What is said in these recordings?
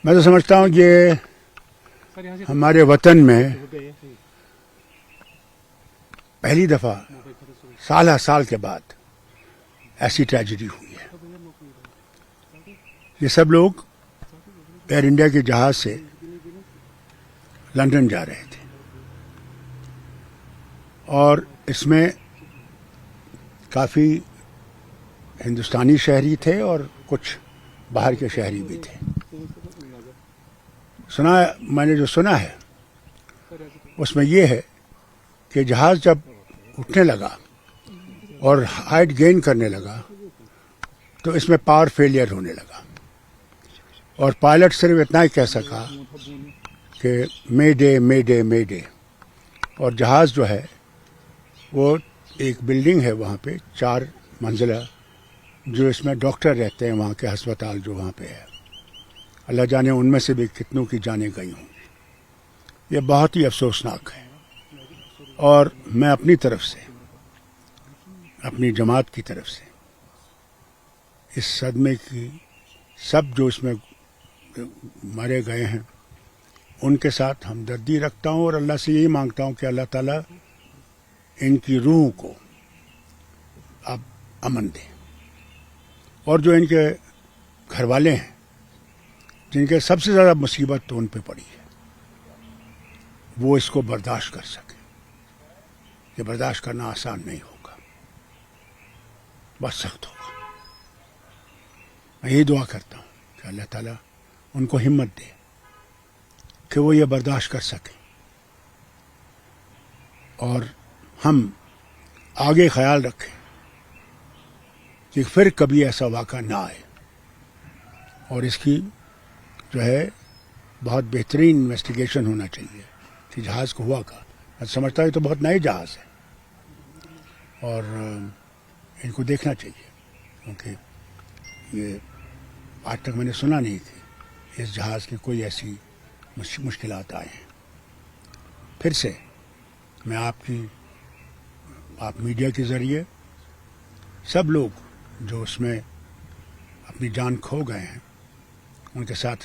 میں تو سمجھتا ہوں یہ ہمارے وطن میں پہلی دفعہ سال کے بعد ایسی ٹریجڈی ہوئی ہے. یہ سب لوگ ایئر انڈیا کے جہاز سے لندن جا رہے تھے اور اس میں کافی ہندوستانی شہری تھے اور کچھ باہر کے شہری بھی تھے. میں نے جو سنا ہے اس میں یہ ہے کہ جہاز جب اٹھنے لگا اور ہائٹ گین کرنے لگا تو اس میں پاور فیلئر ہونے لگا اور پائلٹ صرف اتنا ہی کہہ سکا کہ مے ڈے مے ڈے مے ڈے. اور جہاز جو ہے وہ ایک بلڈنگ ہے وہاں پہ 4 منزلہ جو اس میں ڈاکٹر رہتے ہیں وہاں کے ہسپتال جو وہاں پہ ہے. اللہ جانے ان میں سے بھی کتنوں کی جانیں گئی ہوں. یہ بہت ہی افسوسناک ہے اور میں اپنی طرف سے اپنی جماعت کی طرف سے اس صدمے کی سب جو اس میں مارے گئے ہیں ان کے ساتھ ہمدردی رکھتا ہوں اور اللہ سے یہی مانگتا ہوں کہ اللہ تعالیٰ ان کی روح کو اب امن دے اور جو ان کے گھر والے ہیں جن کے سب سے زیادہ مصیبت تو ان پہ پڑی ہے وہ اس کو برداشت کر سکیں. یہ برداشت کرنا آسان نہیں ہوگا, بہت سخت ہوگا. میں یہی دعا کرتا ہوں کہ اللہ تعالیٰ ان کو ہمت دے کہ وہ یہ برداشت کر سکیں اور ہم آگے خیال رکھیں کہ پھر کبھی ایسا واقعہ نہ آئے اور اس کی جو ہے بہت بہترین انویسٹیگیشن ہونا چاہیے کہ جہاز کو ہوا کا. میں سمجھتا ہوں یہ تو بہت نئے جہاز ہے اور ان کو دیکھنا چاہیے کیونکہ یہ آج تک میں نے سنا نہیں تھی اس جہاز کی کوئی ایسی مشکلات آئے ہیں. پھر سے میں آپ میڈیا کے ذریعے سب لوگ جو اس میں اپنی جان کھو گئے ہیں ان کے ساتھ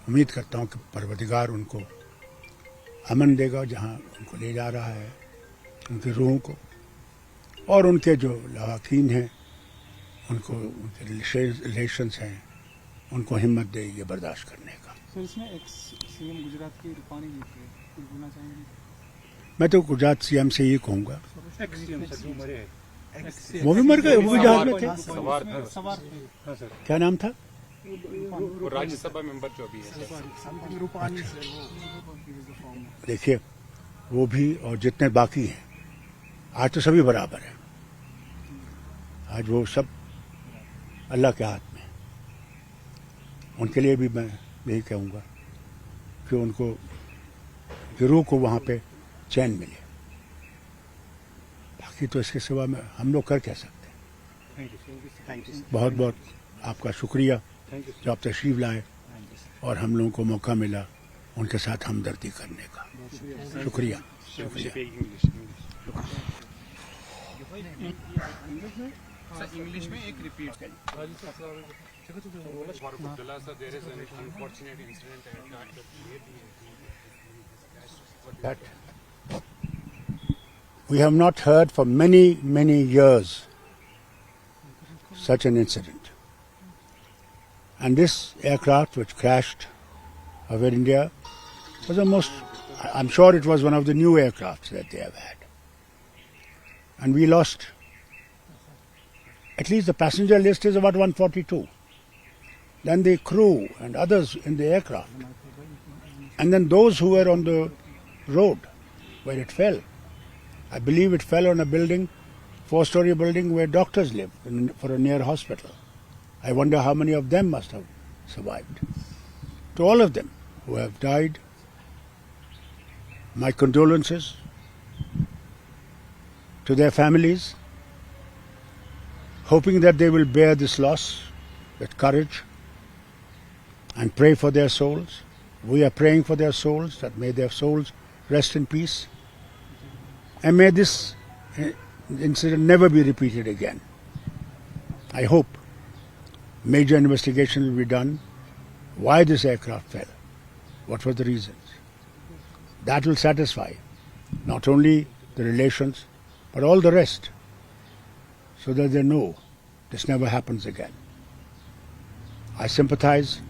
امید کرتا ہوں کہ پروردگار ان کو امن دے گا جہاں ان کو لے جا رہا ہے, ان کی روحوں کو, اور ان کے جو لواحقین ہیں ان کو ان کے ریلیشنس ہیں ان کو ہمت دے یہ برداشت کرنے کا. سر اس میں ایکس سی ایم گجرات کی روپانی جی تھے, کچھ بولنا چاہیں گے؟ میں تو گجرات سی ایم سے یہ کہوں گا وہ بھی مر گئے, وہ بھی جہاز میں تھے. کیا نام تھا؟ راجیہ سبھا ممبر جو بھی ہے. دیکھیے وہ بھی اور جتنے باقی ہیں آج تو سبھی برابر ہیں. آج وہ سب اللہ کے ہاتھ میں. ان کے لیے بھی میں یہی کہوں گا کہ ان کو روح کو وہاں پہ چین ملے. باقی تو اس کے سوا میں ہم لوگ کر کہہ سکتے ہیں. بہت بہت آپ کا شکریہ جو آپ تشریف لائے اور ہم لوگوں کو موقع ملا ان کے ساتھ ہمدردی کرنے کا. شکریہ. انگلش میں ایک repeat that we have not heard for many years such an incident. And this aircraft which crashed of Air India was I'm sure it was one of the new aircrafts that they have had. And we lost, at least the passenger list is about 142. Then the crew and others in the aircraft. And then those who were on the road where it fell. I believe it fell on a building, 4-story building where doctors live for a near hospital. I wonder how many of them must have survived. To all of them who have died, my condolences. To their families, hoping that they will bear this loss with courage and pray for their souls. We are praying for their souls, that may their souls rest in peace. And may this incident never be repeated again. I hope major investigation will be done. why this aircraft fell, what were the reasons. That will satisfy not only the relations, but all the rest, so that they know this never happens again. I sympathize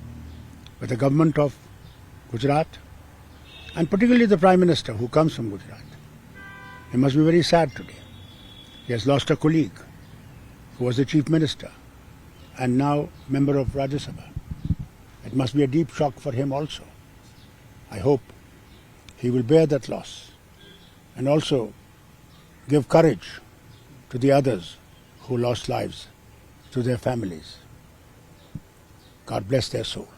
with the government of Gujarat, and particularly the Prime Minister who comes from Gujarat. He must be very sad today. He has lost a colleague who was the Chief Minister and now member of Rajya Sabha. It must be a deep shock for him also. I hope he will bear that loss and also give courage to the others who lost lives, to their families. God bless their soul.